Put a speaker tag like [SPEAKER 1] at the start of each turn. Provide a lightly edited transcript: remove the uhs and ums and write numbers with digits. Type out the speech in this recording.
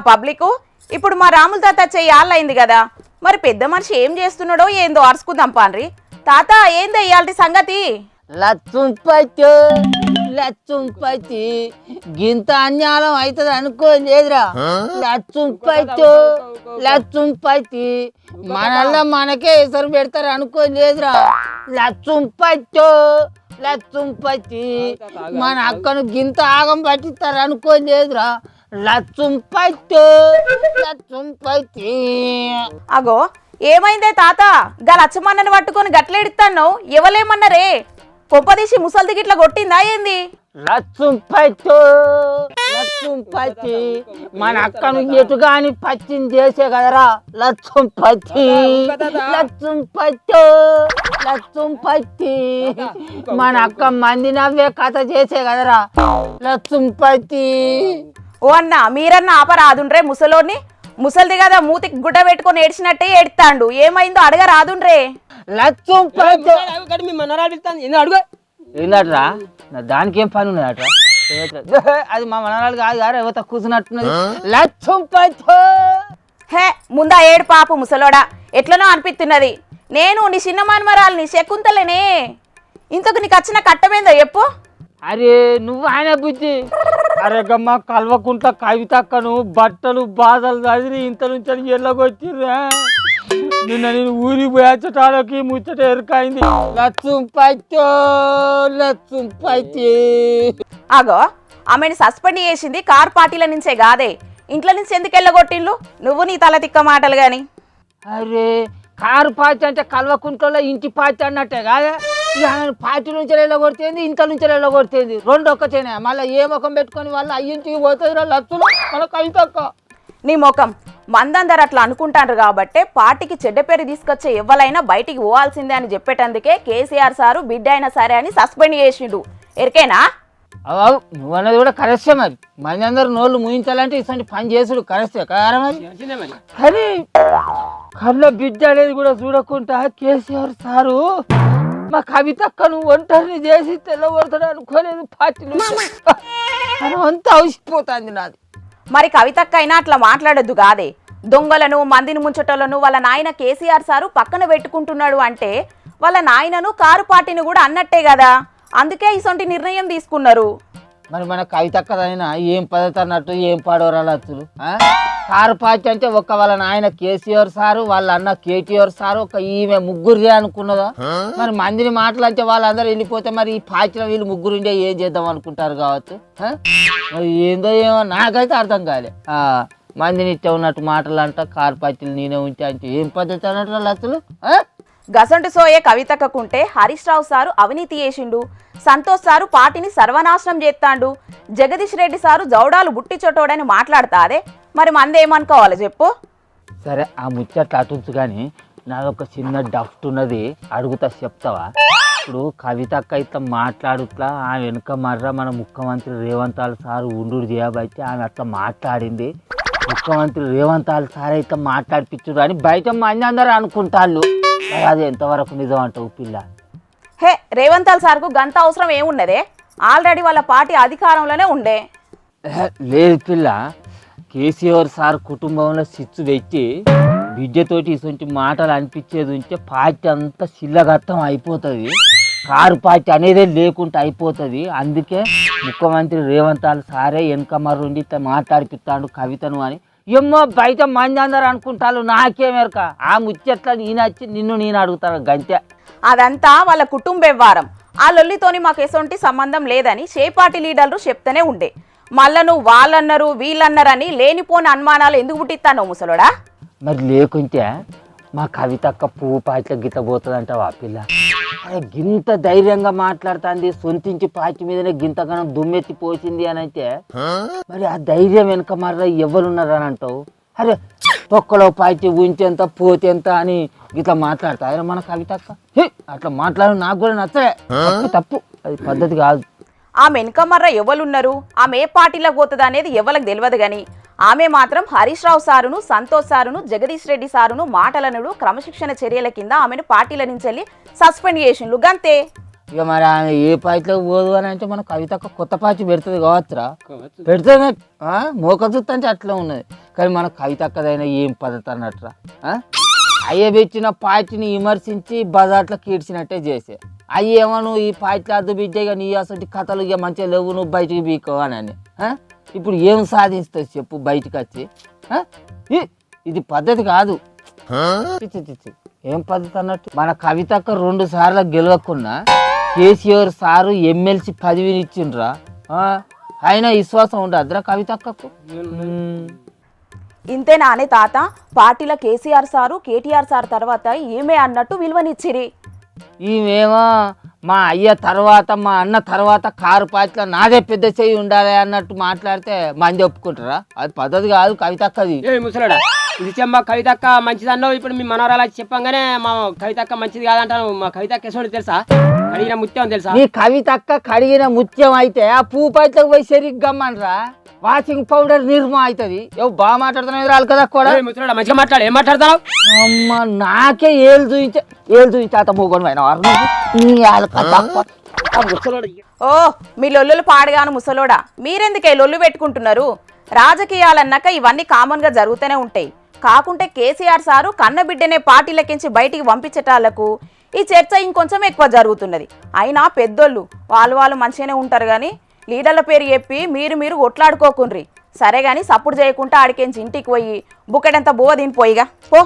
[SPEAKER 1] Public ఇప్పుడు మా రాముల తాత చెయ్యాలైంది కదా, మరి పెద్ద మనిషి ఏం చేస్తున్నాడో ఏందో అరుచుకుందాం పాన్రి. తాత ఏందో ఇయాల్టి సంగతి?
[SPEAKER 2] లచ్చుంపతి గింత అన్యాయం అవుతుంది అనుకోలేదురా. లచ్చుంపతి మనల్లా మనకే ఎసరు పెడతారు అనుకోలేదురా. లచ్చుంపతి మన అక్కను గింత ఆగం పట్టిస్తారు అనుకోలేదురా. లచ్చుంపతి
[SPEAKER 1] అగో ఏమైందే తాత? గా లచ్చమన్నని పట్టుకొని గట్లెడుతాను, ఎవలేమన్నారే? కొంపదీసి ముసల్ది గిట్ల కొట్టిందా ఏంది?
[SPEAKER 2] లచ్చుంపతి మన అక్కను ఎటుగాని పచ్చింది చేసే కదరా. లచ్చుంపతి మన అక్క మంది నవ్వే కథ చేసే కదరా. లచ్చుంపతి
[SPEAKER 1] ఓ అన్న మీరన్నా ఆపరాదుండ్రే ముసలోని. ముసల్ది కదా మూతికి గుడ్డ పెట్టుకొని ఏడ్చినట్టే ఏడుతాండు, ఏమైందో అడగ రాదుండ్రే.
[SPEAKER 2] లచ్చుంపతి ఏందట్రా? దానికి ఏం పని ఉన్నదట? అది మా మనరాలు కాదు గారు, ఎవరితో కూర్చున్నట్టున్నది. లచ్చుంపతి
[SPEAKER 1] హే ముందా ఏడు పాపు ముసలోడా, ఎట్లనో అనిపిస్తున్నది. నేను నీ చిన్న మనమరాల్ని శకుంతలేనే. ఇంతకు నీకు వచ్చిన కట్టమేందో చెప్పు.
[SPEAKER 2] అరే నువ్వు ఆయన బుద్ధి. అరే గమ్మ కల్వకుంట కవితక్కను బట్టలు బాధలు చదివి ఇంత నుంచి ఎల్లగొచ్చిర్రా. నిన్న నేను ఊరికి పోయచ్చటాలకి ముచ్చట ఎరుకైంది. లచ్చుంపతి
[SPEAKER 1] ఆగో ఆమెను సస్పెండ్ చేసింది కార్ పార్టీల నుంచే కాదే, ఇంట్లో నుంచి ఎందుకు వెళ్ళగొట్టిండ్లు? నువ్వు నీ తల తిక్క మాటలు గాని.
[SPEAKER 2] అరే కారు పార్టీ అంటే కల్వకుంటలో ఇంటి పార్టీ అన్నట్టే కాదా? పార్టీ నుంచి వెళ్ళగొడుతుంది, ఇంట్లో నుంచి వెళ్ళగొడుతుంది, రెండు ఒక్కటేనా? మళ్ళీ ఏ ముఖం పెట్టుకొని వాళ్ళు అయ్యింటికి పోతుంది లచ్చులు మన కవితక్క.
[SPEAKER 1] నీ ముఖం మందందరు అట్లా అనుకుంటారు కాబట్టే పార్టీకి చెడ్డ పేరు తీసుకొచ్చే ఎవరైనా బయటికి పోవాల్సిందే అని చెప్పేటందుకే కేసీఆర్ సారు బిడ్డ అయినా సరే అని సస్పెండ్ చేసిండు. ఎరికేనా?
[SPEAKER 2] అవు నువ్వు అన్నది కూడా కరెక్టే. మరి మంది అందరు నోళ్ళు ముయించాలంటే ఇటువంటి పని చేసుడు కరెక్టే కారా? మరి కానీ కళ్ళ బిడ్డ అనేది కూడా చూడకుండా కేసీఆర్ సారు మా కవితక్కను ఒంటరిని చేసి తెల్లబడతాడు అనుకోలేదు. పార్టీలు అంతా అవసిపోతుంది నాది.
[SPEAKER 1] మరి కవితక్క అయినా అట్లా మాట్లాడొద్దు కాదే. దొంగలను మందిని ముంచటోళ్ళను వాళ్ళ నాయన కేసీఆర్ సారు పక్కన పెట్టుకుంటున్నాడు అంటే వాళ్ళ నాయనను కారు పార్టీని కూడా అన్నట్టే కదా, అందుకే ఇసొంటి నిర్ణయం తీసుకున్నారు.
[SPEAKER 2] మరి మన కవితక్కదైనా ఏం పద్ధతి అన్నట్టు ఏం పాడవరాలచ్చులు. కారు పార్టీ అంటే ఒక వాళ్ళ నాయన కేసీఆర్ సారు, వాళ్ళ అన్న కేటీఆర్ సారు, ఒక ఈమె ముగ్గురుదే అనుకున్నదా? మరి మందిని మాటలంటే వాళ్ళందరూ వెళ్ళిపోతే మరి ఈ పార్టీలో వీళ్ళు ముగ్గురుండే ఏం చేద్దాం అనుకుంటారు కావచ్చు. మరి ఏందో ఏమో నాకైతే అర్థం కాలే. మందిని ఇట్టే ఉన్నట్టు మాటలు అంట, కారు పార్టీలు నేనే ఉంటే అంటే ఏం పద్ధతి అన్నట్టు లచ్చులు.
[SPEAKER 1] గసంటు సోయే కవితక్కకుంటే హరీష్ రావు సారు అవినీతి చేసిండు, సంతోష్ సారు పార్టీని సర్వనాశనం చేస్తాండు, జగదీష్ రెడ్డి సారు జౌడాలు బుట్టి చొట్టోడని మాట్లాడతాదే. మరి మందేమనుకోవాలి చెప్పు?
[SPEAKER 2] సరే ఆ ముచ్చట్లు అటుంచు కానీ నాదొక చిన్న డఫ్ట్ ఉన్నది, అడుగుతా చెప్తావా? ఇప్పుడు కవితక్క అయితే మాట్లాడుట్లా ఆమె వెనుక మర్ర మన ముఖ్యమంత్రి రేవంత్ సారు ఉండు చేయబట్టి ఆమె అట్లా మాట్లాడింది. ముఖ్యమంత్రి రేవంత్ సార్ అయితే మాట్లాడిపించుడు అని బయట మంది అందరూ అనుకుంటాళ్ళు. అది ఎంతవరకు నిజం అంటావు పిల్ల?
[SPEAKER 1] హే రేవంత్ సార్కు గంత అవసరం ఏమున్నదే? ఆల్రెడీ వాళ్ళ పార్టీ అధికారంలోనే ఉండే.
[SPEAKER 2] లేదు పిల్ల, కేసీఆర్ సార్ కుటుంబంలో సిచ్చు పెట్టి బిడ్డతోటి ఇటువంటి మాటలు అనిపించేది ఉంటే పార్టీ అంతా చిల్లగట్టం అయిపోతుంది, కారు పార్టీ అనేదే లేకుండా అయిపోతుంది. అందుకే ముఖ్యమంత్రి రేవంత్ సారే వెనక మర్రుండి మాట్లాడిపిస్తాడు కవితను అని ఏమో బయట మంది అందరు అనుకుంటారు. నాకేమెరక ఆ ముచ్చట్ల నేనొచ్చి నేను అడుగుతాను గంతే.
[SPEAKER 1] అదంతా వాళ్ళ కుటుంబ వ్యవహారం. ఆ లొల్లితోని మాకు ఎసొంటి సంబంధం లేదని షే పార్టీ లీడర్లు చెప్తూనే ఉండే. మళ్ళా నువ్వు వాళ్ళన్నారు వీళ్ళన్నారని లేనిపోని అనుమానాలు ఎందుకు పుట్టిస్తానో ముసలోడా?
[SPEAKER 2] మరి లేకుంటే మా కవితక్క పువ్వు పార్టీలో గిట్ల పోతుందంటావా పిల్ల? అరే గింత ధైర్యంగా మాట్లాడుతుంది, సొంతించి పార్టీ మీదనే గింతగానం దుమ్మెత్తి పోసింది అని అంటే మరి ఆ ధైర్యం వెనక మర్ర ఎవరున్నారని అంటావు? అరే తొక్కలో పార్టీ ఉంచేంత పోతేంత అని గిట్లా మాట్లాడతా మన కవితక్క? అట్లా మాట్లాడు నాకు కూడా నచ్చలే, తప్పు, అది పద్ధతి కాదు.
[SPEAKER 1] ఆమె వెనుక మర్ర ఎవరున్నారు, ఆమె ఏ పార్టీలోకి పోతుంది అనేది ఎవరికి తెలియదు కానీ ఆమె మాత్రం హరీష్ రావు సారును, సంతోష్ సారును, జగదీష్ రెడ్డి సారును మాటలనుడు క్రమశిక్షణ చర్యల కింద ఆమెను పార్టీల నుంచి వెళ్ళి సస్పెండ్ చేసిండ్లు గంతే.
[SPEAKER 2] ఇక మరి ఆమె ఏ పార్టీలోకి పోదు అని అంటే మన కవితక్క కొత్త పార్టీ పెడుతుంది కావచ్చురా, పెడుతుంది. మోక చూస్తా అంటే అట్లా ఉన్నది. కానీ మన కవితక్కదైనా ఏం పద్ధతి అన్నట్టురా, అయ్యే పెట్టిన పార్టీని విమర్శించి బజార్లో కీడ్చినట్టే చేసే. అయ్యేమో నువ్వు ఈ పార్టీలో అద్దు బిడ్డగా నీ అసలు కథలు ఇక మంచిగా లేవు, నువ్వు బయటికి బీకో అని. ఇప్పుడు ఏం సాధిస్తావు చెప్పు బయటకు వచ్చి? ఇది పద్ధతి కాదు. ఏం పద్ధతి అన్నట్టు? మన కవితక్క 2 సార్లు గెలవకున్నా కేసీఆర్ సారు ఎమ్మెల్సీ పదవిని ఇచ్చిండ్రా, అయినా విశ్వాసం ఉండద్రా కవితక్కకు?
[SPEAKER 1] ఇంతేనా అనే తాత, పార్టీల కేసీఆర్ సారు కేటీఆర్ సార్ తర్వాత ఏమే అన్నట్టు విలువనిచ్చిరి.
[SPEAKER 2] ఈమెమో మా అయ్య తర్వాత మా అన్న తర్వాత కారు పార్టీలో నాదే పెద్ద చెయ్యి ఉండాలి అన్నట్టు మాట్లాడితే మంది ఒప్పుకుంటారా? అది పద్ధతి కాదు కవితక్కది.
[SPEAKER 3] ముసలాడా ఇది చెమ్మ కవితక్క మంచిది అన్నావు. ఇప్పుడు మీ మనవరాలు చెప్పంగానే మా కవితక్క మంచిది కాదంటాను. మా కవితక్క ఎసోడు తెలుసా? కడిగిన ముత్యం తెలుసా?
[SPEAKER 2] నీ కవితక్క కడిగిన ముత్యం అయితే ఆ పువ్వు పార్టీలోకి పోయి సరిగ్గా గమ్మనరా, వాషింగ్ పౌడర్ నిర్మా అవుతుంది. బాగా మాట్లాడుతున్నావు రాలు కదా కూడా.
[SPEAKER 3] ముసలాడా మంచిగా మాట్లాడు, ఏం మాట్లాడతావు?
[SPEAKER 2] అమ్మ నాకే ఏళ్ళు చూపించే అత మూకొని
[SPEAKER 1] ఓ మీ లొల్లులు పాడుగాను ముసలోడా, మీరెందుకే లొల్లు పెట్టుకుంటున్నారు? రాజకీయాలన్నాక ఇవన్నీ కామన్గా జరుగుతూనే ఉంటాయి. కాకుంటే కేసీఆర్ సారు కన్నబిడ్డనే పార్టీలకించి బయటికి పంపించటాలకు ఈ చర్చ ఇంకొంచెం ఎక్కువ జరుగుతున్నది. అయినా పెద్దోళ్ళు వాళ్ళు మంచిగానే ఉంటారు కానీ లీడర్ల పేరు చెప్పి మీరు కొట్లాడుకోకుండ్రి. సరే కానీ సప్పుడు చేయకుండా ఆడికించి ఇంటికి పోయి బుక్కడంతా బువ్వ తినిపోయిగా పో.